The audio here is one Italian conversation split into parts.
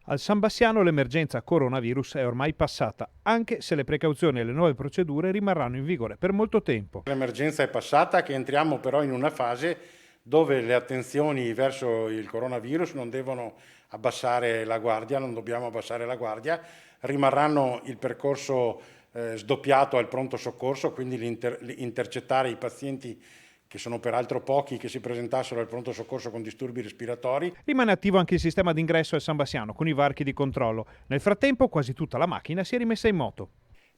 Al San Bassiano l'emergenza coronavirus è ormai passata, anche se le precauzioni e le nuove procedure rimarranno in vigore per molto tempo. L'emergenza è passata, che entriamo però in una fase dove le attenzioni verso il coronavirus non devono abbassare la guardia, non dobbiamo abbassare la guardia, rimarranno il percorso sdoppiato al pronto soccorso, quindi intercettare i pazienti che sono peraltro pochi che si presentassero al pronto soccorso con disturbi respiratori. Rimane attivo anche il sistema d'ingresso al San Bassiano con i varchi di controllo. Nel frattempo quasi tutta la macchina si è rimessa in moto.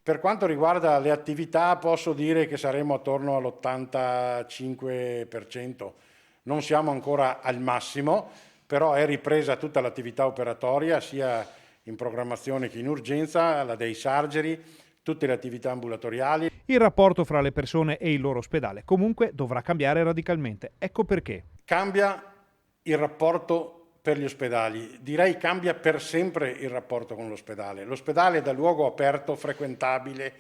Per quanto riguarda le attività posso dire che saremo attorno all'85%. Non siamo ancora al massimo, però è ripresa tutta l'attività operatoria, sia in programmazione che in urgenza, la day surgery, tutte le attività ambulatoriali. Il rapporto fra le persone e il loro ospedale comunque dovrà cambiare radicalmente. Ecco perché. Cambia il rapporto per gli ospedali, direi cambia per sempre il rapporto con l'ospedale. L'ospedale è da luogo aperto, frequentabile,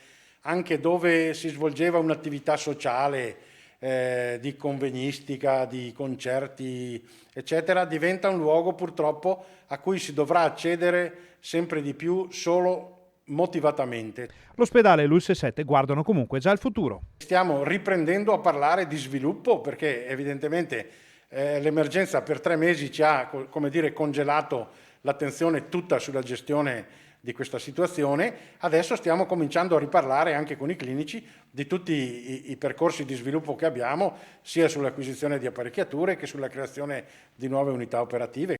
anche dove si svolgeva un'attività sociale, di convegnistica, di concerti, eccetera, diventa un luogo purtroppo a cui si dovrà accedere sempre di più solo motivatamente. L'ospedale e l'ULS7 guardano comunque già al futuro. Stiamo riprendendo a parlare di sviluppo perché evidentemente l'emergenza per 3 mesi ci ha, come dire, congelato l'attenzione tutta sulla gestione di questa situazione. Adesso stiamo cominciando a riparlare anche con i clinici di tutti i percorsi di sviluppo che abbiamo, sia sull'acquisizione di apparecchiature che sulla creazione di nuove unità operative.